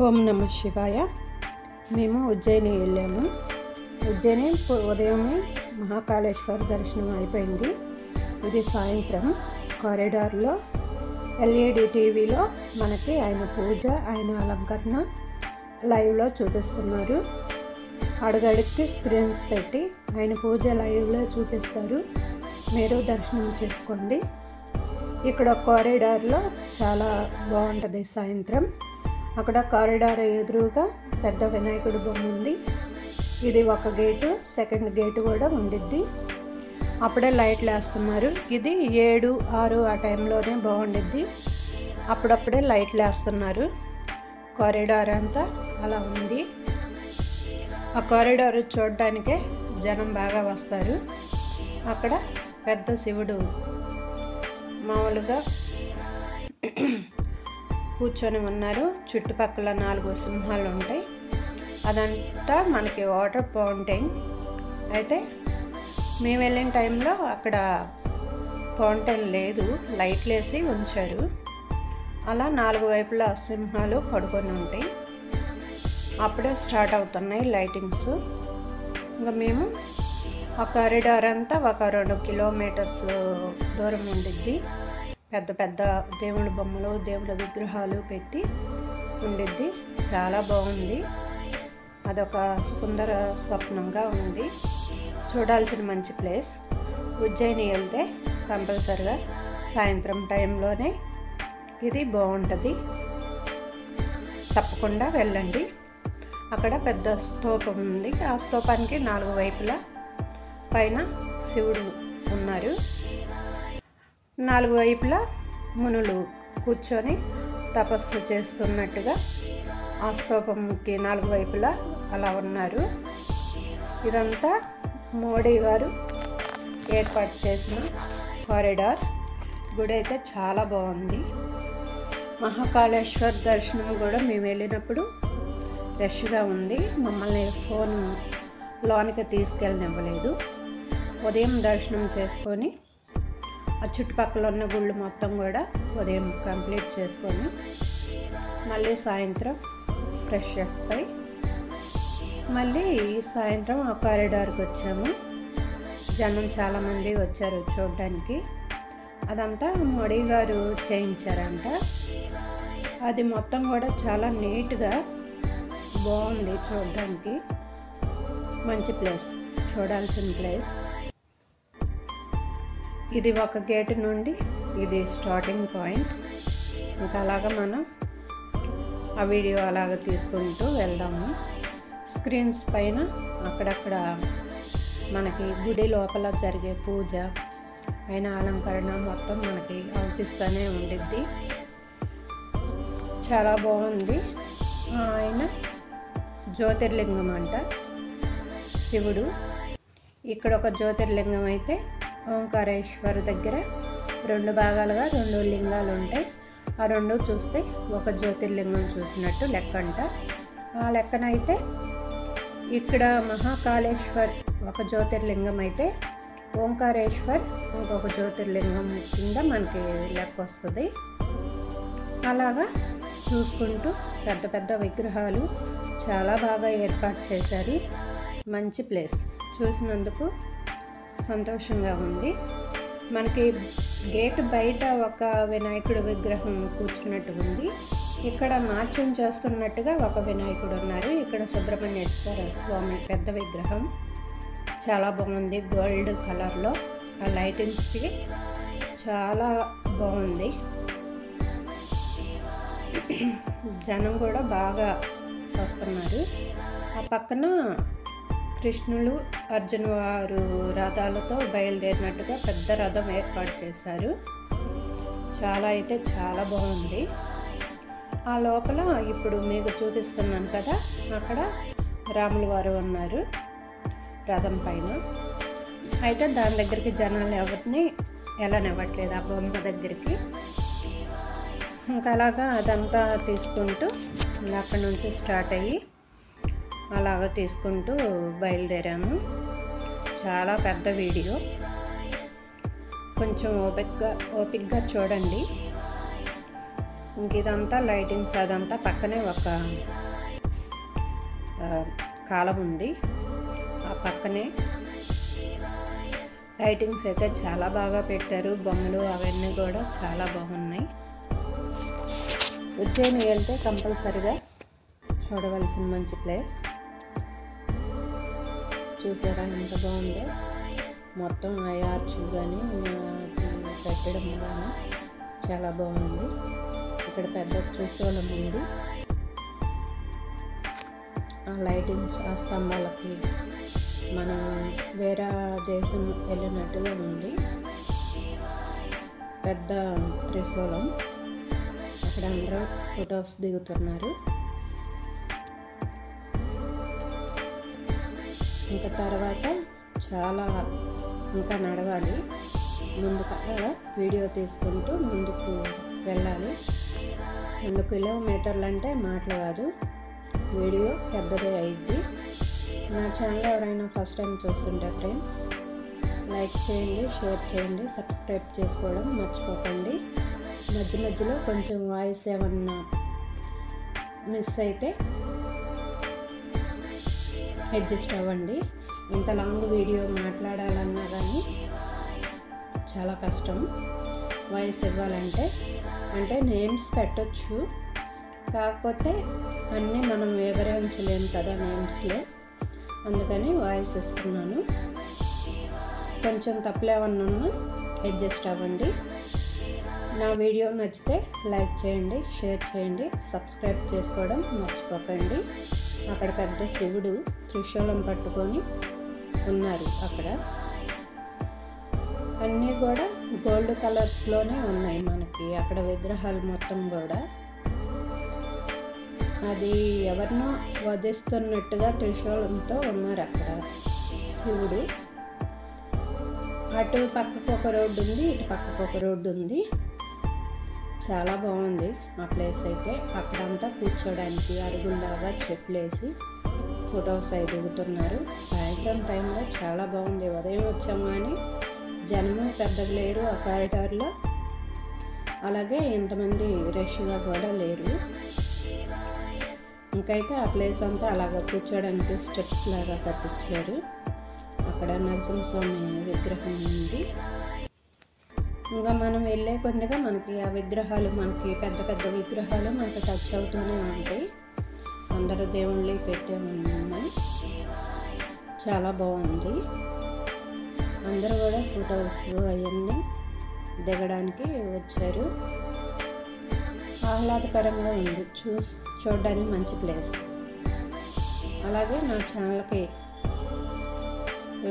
ఓం నమ శివాయ. మేము ఉజ్జయిని వెళ్ళాము. ఉజ్జయిని ఉదయమే మహాకాళేశ్వర దర్శనం అయిపోయింది. ఇది సాయంత్రం కారిడార్లో ఎల్ఈడి టీవీలో మనకి ఆయన పూజ, ఆయన అలంకరణ లైవ్లో చూపిస్తున్నారు. అడుగడుక్కి స్క్రీన్స్ పెట్టి ఆయన పూజ లైవ్లో చూపిస్తారు. మీరు దర్శనం చేసుకోండి. ఇక్కడ కారిడార్లో చాలా బాగుంటుంది. సాయంత్రం అక్కడ కారిడార్ ఎదురుగా పెద్ద వినాయకుడి బొమ్మ ఉంది. ఇది ఒక గేటు, సెకండ్ గేటు కూడా ఉండిద్ది. అప్పుడే లైట్లు వేస్తున్నారు. ఇది 7, 6 ఆ టైంలోనే బాగుండిద్ది. అప్పుడప్పుడే లైట్లు వేస్తున్నారు. కారిడార్ అంతా అలా ఉంది. ఆ కారిడార్ చూడడానికే జనం బాగా వస్తారు. అక్కడ పెద్ద శివుడు మామూలుగా కూర్చొని ఉన్నారు. చుట్టుపక్కల 4 సింహాలు ఉంటాయి. అదంతా మనకి వాటర్ ఫౌంటైన్. అయితే మేము వెళ్ళిన టైంలో అక్కడ ఫౌంటైన్ లేదు, లైట్లు వేసి ఉంచారు. అలా 4 వైపులా సింహాలు పడుకొని ఉంటాయి. అప్పుడే స్టార్ట్ అవుతున్నాయి లైటింగ్స్. ఇంకా మేము ఆ కారిడార్ అంతా ఒక 2 కిలోమీటర్స్ దూరం ఉండిద్ది. పెద్ద పెద్ద దేవుడి బొమ్మలు, దేవుడి విగ్రహాలు పెట్టి ఉండిద్ది. చాలా బాగుంది. అదొక సుందర స్వప్నంగా ఉంది. చూడాల్సిన మంచి ప్లేస్. ఉజ్జయిని వెళ్తే కంపల్సరిగా సాయంత్రం టైంలోనే ఇది బాగుంటుంది. తప్పకుండా వెళ్ళండి. అక్కడ పెద్ద స్తూపం ఉంది. ఆ స్తూపానికి 4 వైపులా పైన శివుడు ఉన్నారు. 4 వైపులా మునులు కూర్చొని తపస్సు చేస్తున్నట్టుగా ఆ స్తూపంకి 4 వైపులా అలా ఉన్నారు. ఇదంతా మోడీ గారు ఏర్పాటు చేసిన కారిడార్. గుడి అయితే చాలా బాగుంది. మహాకాళేశ్వర్ దర్శనం కూడా మేము వెళ్ళినప్పుడు రష్గా ఉంది. మమ్మల్ని ఫోన్ లోనికి తీసుకెళ్ళనివ్వలేదు. ఉదయం దర్శనం చేసుకొని ఆ చుట్టుపక్కల ఉన్న గుళ్ళు మొత్తం కూడా ఉదయం కంప్లీట్ చేసుకొని మళ్ళీ సాయంత్రం ఫ్రెష్ అప్ అయి మళ్ళీ సాయంత్రం ఆ కారిడార్కి వచ్చాము. జనం చాలామంది వచ్చారు చూడడానికి. అదంతా మోడీ గారు చేయించారంట. అది మొత్తం కూడా చాలా నీట్గా బాగుంది చూడడానికి. మంచి ప్లేస్, చూడాల్సిన ప్లేస్. ఇది ఒక గేటు నుండి ఇది స్టార్టింగ్ పాయింట్. ఇంకా అలాగా మనం ఆ వీడియో అలాగ తీసుకుంటూ వెళ్దాము. స్క్రీన్స్ పైన అక్కడక్కడ మనకి గుడి లోపల జరిగే పూజ, అయిన అలంకరణ మొత్తం మనకి అవుపిస్తూనే ఉండిద్ది. చాలా బాగుంది. ఆయన జ్యోతిర్లింగం అంట శివుడు. ఇక్కడ ఒక జ్యోతిర్లింగం అయితే ఓంకారేశ్వర్ దగ్గర 2 భాగాలుగా 2 లింగాలు ఉంటాయి. ఆ 2 చూస్తే ఒక జ్యోతిర్లింగం చూసినట్టు లెక్క అంట. ఆ లెక్కనైతే ఇక్కడ మహాకాళేశ్వర్ ఒక జ్యోతిర్లింగం అయితే ఓంకారేశ్వర్ ఇంకొక జ్యోతిర్లింగం కింద మనకి లెక్క వస్తుంది. అలాగా చూసుకుంటూ పెద్ద పెద్ద విగ్రహాలు చాలా బాగా ఏర్పాటు చేశారు. మంచి ప్లేస్. చూసినందుకు సంతోషంగా ఉంది. మనకి గేట్ బయట ఒక వినాయకుడి విగ్రహం కూర్చున్నట్టు ఉంది. ఇక్కడ నాట్యం చేస్తున్నట్టుగా ఒక వినాయకుడు ఉన్నారు. ఇక్కడ సుబ్రహ్మణ్యేశ్వర స్వామి పెద్ద విగ్రహం చాలా బాగుంది. గోల్డ్ కలర్లో ఆ లైటింగ్స్కి చాలా బాగుంది. జనం కూడా బాగా వస్తున్నారు. ఆ పక్కన కృష్ణులు, అర్జున్ వారు రథాలతో బయలుదేరినట్టుగా పెద్ద రథం ఏర్పాటు చేశారు. చాలా అయితే చాలా బాగుంది. ఆ లోపల ఇప్పుడు మీకు చూపిస్తున్నాను కదా, అక్కడ రాముల వారు ఉన్నారు రథం పైన. అయితే దాని దగ్గరికి జనాలు ఎవరిని వెళ్ళనివ్వట్లేదు, ఆ బొమ్మ దగ్గరికి. ఇంకా అలాగా అదంతా తీసుకుంటూ అక్కడి నుంచి స్టార్ట్ అయ్యి అలాగ తీసుకుంటూ బయలుదేరాము. చాలా పెద్ద వీడియో, కొంచెం ఓపికగా చూడండి. ఇంక ఇదంతా లైటింగ్స్ అదంతా పక్కనే ఒక కాలం ఉంది. ఆ పక్కనే లైటింగ్స్ అయితే చాలా బాగా పెట్టారు. బొమ్మలు అవన్నీ కూడా చాలా బాగున్నాయి. ఉజ్జయిని వెళ్తే కంపల్సరిగా చూడవలసిన మంచి ప్లేస్. చూసారా ఎంత బాగుందో, మొత్తం ఆ ఆర్చ్ కానీ పెట్టడం కానీ చాలా బాగుంది. ఇక్కడ పెద్ద త్రిశూలం ఉంది. ఆ లైటింగ్స్ ఆ స్తంభాలకి మనం వేరే దేశం వెళ్ళినట్టుగా ఉంది. పెద్ద త్రిశూలం, అక్కడ అందరూ ఫొటోస్ దిగుతున్నారు. ఇంకా తర్వాత చాలా ఇంకా నడవాలి, ముందుకు వీడియో తీసుకుంటూ ముందుకు వెళ్ళాలి. 2 కిలోమీటర్లు అంటే మాటలు కాదు, వీడియో పెద్దదే అయింది. నా ఛానల్ ఎవరైనా ఫస్ట్ టైం చూస్తుంటే ఫ్రెండ్స్ లైక్ చేయండి, షేర్ చేయండి, సబ్స్క్రైబ్ చేసుకోవడం మర్చిపోకండి. మధ్యలో కొంచెం వాయిస్ ఏమన్నా మిస్ అయితే అడ్జస్ట్ అవ్వండి. ఇంత లాంగ్ వీడియో మాట్లాడాలన్నా కానీ చాలా కష్టం వాయిస్ ఇవ్వాలంటే. అంటే నేమ్స్ పెట్టచ్చు, కాకపోతే అన్నీ మనం వివరించలేము కదా నేమ్స్లో, అందుకని వాయిస్ ఇస్తున్నాను. కొంచెం తప్పులేమన్నా ఉన్నా అడ్జస్ట్ అవ్వండి. నా వీడియో నచ్చితే లైక్ చేయండి, షేర్ చేయండి, సబ్స్క్రైబ్ చేసుకోవడం మర్చిపోకండి. అక్కడ పెద్ద శివుడు త్రిశూలం పట్టుకొని ఉన్నారు. అక్కడ అన్నీ కూడా గోల్డ్ కలర్స్లోనే ఉన్నాయి మనకి. అక్కడ విగ్రహాలు మొత్తం కూడా అది ఎవరినో వధిస్తున్నట్టుగా త్రిశూలంతో ఉన్నారు అక్కడ శివుడు. అటు పక్కకు ఒక రోడ్డు ఉంది, ఇటు పక్కకు ఒక రోడ్డు ఉంది. చాలా బాగుంది ఆ ప్లేస్ అయితే. అక్కడంతా కూర్చోడానికి అరుగుల్లాగా చెట్లు వేసి ఫొటోస్ అవి దిగుతున్నారు. సాయంత్రం టైంలో చాలా బాగుంది. ఉదయం వచ్చాము కానీ జనము పెద్దగా లేరు ఆ కారిడార్లో, అలాగే ఇంతమంది రష్గా కూడా లేరు. ఇంకైతే ఆ ప్లేస్ అంతా అలాగ కూర్చోడానికి స్టెప్స్ లాగా కట్టించారు. అక్కడ నరసింహస్వామి విగ్రహం ఉంది. ఇంకా మనం వెళ్ళే కొద్దిగా మనకి ఆ విగ్రహాలు, మనకి పెద్ద పెద్ద విగ్రహాలు మనకు టచ్ అవుతూనే ఉంటాయి. అందరూ దేవుళ్ళు పెట్టే ఉన్నాయి. చాలా బాగుంది. అందరూ కూడా ఫొటోస్ అవన్నీ దిగడానికి వచ్చారు. ఆహ్లాదకరంగా ఉంది, చూడడానికి మంచి ప్లేస్. అలాగే నా ఛానల్కి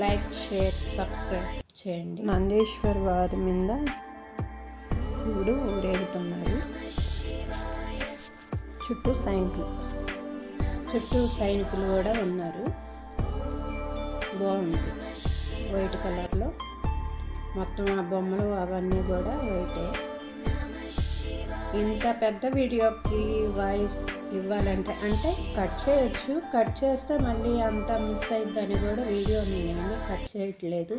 లైక్, షేర్, సబ్స్క్రైబ్ చేయండి. నందీశ్వర్ వారి మీద శివుడు ఊరేగుతున్నారు. చుట్టూ సైనికులు కూడా ఉన్నారు. బాగుంది, వైట్ కలర్లో మొత్తం ఆ బొమ్మలు అవన్నీ కూడా వైటే. ఇంత పెద్ద వీడియోకి వాయిస్ ఇవ్వాలంటే అంటే కట్ చేయొచ్చు, కట్ చేస్తే మళ్ళీ అంతా మిస్ అయిద్దని కూడా వీడియో నేనేమి కట్ చేయట్లేదు.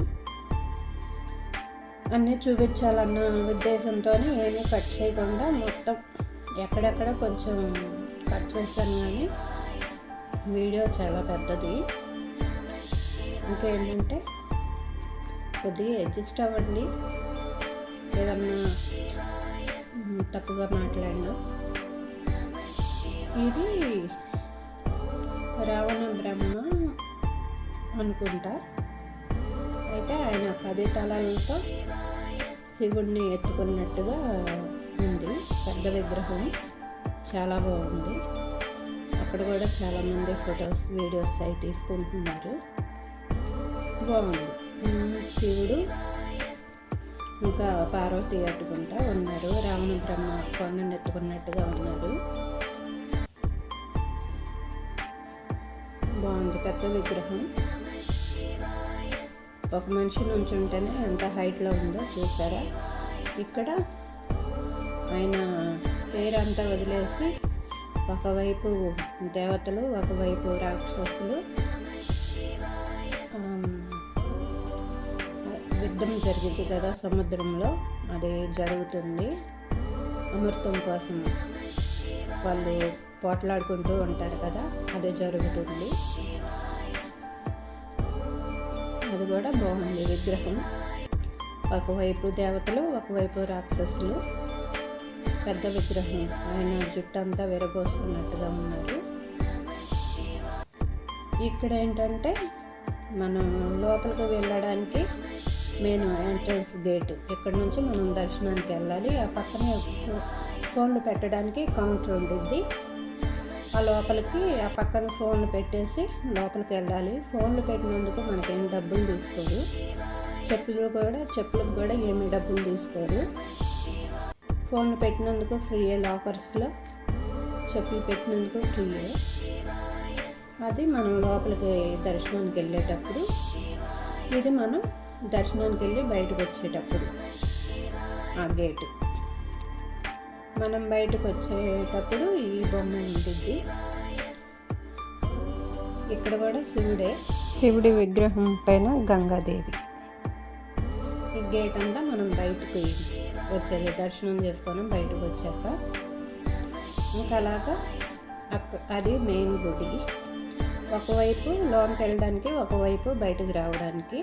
అన్నీ చూపించాలన్న ఉద్దేశంతో ఏమీ కట్ చేయకుండా మొత్తం ఎక్కడెక్కడ కొంచెం కట్ చేస్తాను. కానీ వీడియో చాలా పెద్దది. ఇంకేంటంటే కొద్దిగా అడ్జస్ట్ అవ్వండి, ఏదన్నా తప్పుగా మాట్లాడినా. ఇది రావణ బ్రహ్మ అనుకుంటా. అయితే ఆయన 10 తలలతో శివుడిని ఎత్తుకున్నట్టుగా ఉంది. పెద్ద విగ్రహం చాలా బాగుంది. అక్కడ కూడా చాలామంది ఫొటోస్, వీడియోస్ అవి తీసుకుంటున్నారు. బాగుంది. శివుడు ఇంకా పార్వతి ఎత్తుకుంటా ఉన్నారు. రావణ బ్రహ్మ కొండను ఎత్తుకున్నట్టుగా ఉన్నారు. బాగుంది పెద్ద విగ్రహం. ఒక మనిషి నుంచి ఉంటేనే ఎంత హైట్లో ఉందో చూసారా. ఇక్కడ ఆయన పేరు అంతా వదిలేసి ఒకవైపు దేవతలు, ఒకవైపు రాక్షసులు యుద్ధం జరిగింది కదా సముద్రంలో, అది జరుగుతుంది. అమృతం కోసం వాళ్ళు పోట్లాడుకుంటూ ఉంటారు కదా, అది జరుగుతుంది. అది కూడా బాగుంది విగ్రహం. ఒకవైపు దేవతలు, ఒకవైపు రాక్షసులు. పెద్ద విగ్రహం, ఆయన జుట్టు అంతా విరబోసుకున్నట్టుగా ఉన్నారు. ఇక్కడ ఏంటంటే మనం లోపలికి వెళ్ళడానికి మెయిన్ ఎంట్రన్స్ గేట్, ఇక్కడ నుంచి మనం దర్శనానికి వెళ్ళాలి. ఆ పక్కనే ఫోన్లు పెట్టడానికి కౌంటర్ ఉండిద్ది. ఆ లోపలికి ఆ పక్కన ఫోన్లు పెట్టేసి లోపలికి వెళ్ళాలి. ఫోన్లు పెట్టినందుకు మనకేం డబ్బులు తీసుకోరు. చెప్పులకు కూడా ఏమీ డబ్బులు తీసుకోరు. ఫోన్లు పెట్టినందుకు ఫ్రీయే, లాకర్స్లో చెప్పులు పెట్టినందుకు ఫ్రీయే. అది మనం లోపలికి దర్శనానికి వెళ్ళేటప్పుడు, ఇది మనం దర్శనానికి వెళ్ళి బయటకు వచ్చేటప్పుడు ఆ గేటు. మనం బయటకు వచ్చేటప్పుడు ఈ బొమ్మ ఉంటుంది. ఇక్కడ కూడా శివుడి విగ్రహం పైన గంగాదేవి. ఈ గేట్ అంతా మనం బయటకు వచ్చేది, దర్శనం చేసుకొని బయటకు వచ్చాక ఇంకా అలాగా అది మెయిన్ గుడి. ఒకవైపు లోనికి వెళ్ళడానికి, ఒకవైపు బయటకు రావడానికి.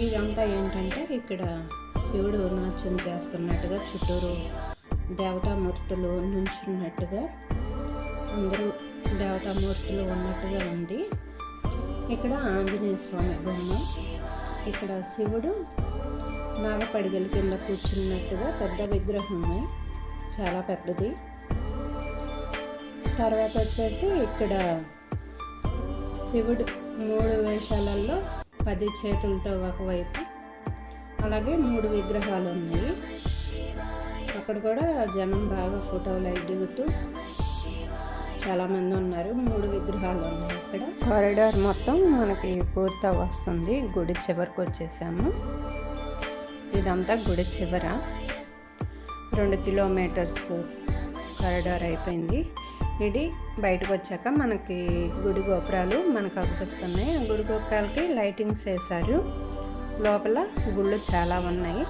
ఇదంతా ఏంటంటే ఇక్కడ శివుడు నాట్యం చేస్తున్నట్టుగా, చుట్టూరు దేవతామూర్తులు నుంచున్నట్టుగా, అందరూ దేవతామూర్తులు ఉన్నట్టుగా ఉంది. ఇక్కడ ఆంజనేయ స్వామి బొమ్మ. ఇక్కడ శివుడు నాగపడిగల కింద కూర్చున్నట్టుగా పెద్ద విగ్రహమే, చాలా పెద్దది. తర్వాత వచ్చేసి ఇక్కడ శివుడు 3 వేషాలలో 10 చేతులతో ఒకవైపు, అలాగే 3 విగ్రహాలు ఉన్నాయి. అక్కడ కూడా జనం బాగా ఫోటోలు దిగుతూ చాలామంది ఉన్నారు. 3 విగ్రహాలు ఉన్నాయి. ఇక్కడ కారిడార్ మొత్తం మనకి పూర్తి వస్తుంది. గుడి చివరికి వచ్చేసాము. ఇదంతా గుడి చివర 2 కిలోమీటర్స్ కారిడార్ అయిపోయింది. ఇది బయటకు వచ్చాక మనకి గుడి గోపురాలు మనకు అనిపిస్తున్నాయి. గుడి గోపురాలకి లైటింగ్స్ వేశారు. లోపల గుళ్ళు చాలా ఉన్నాయి.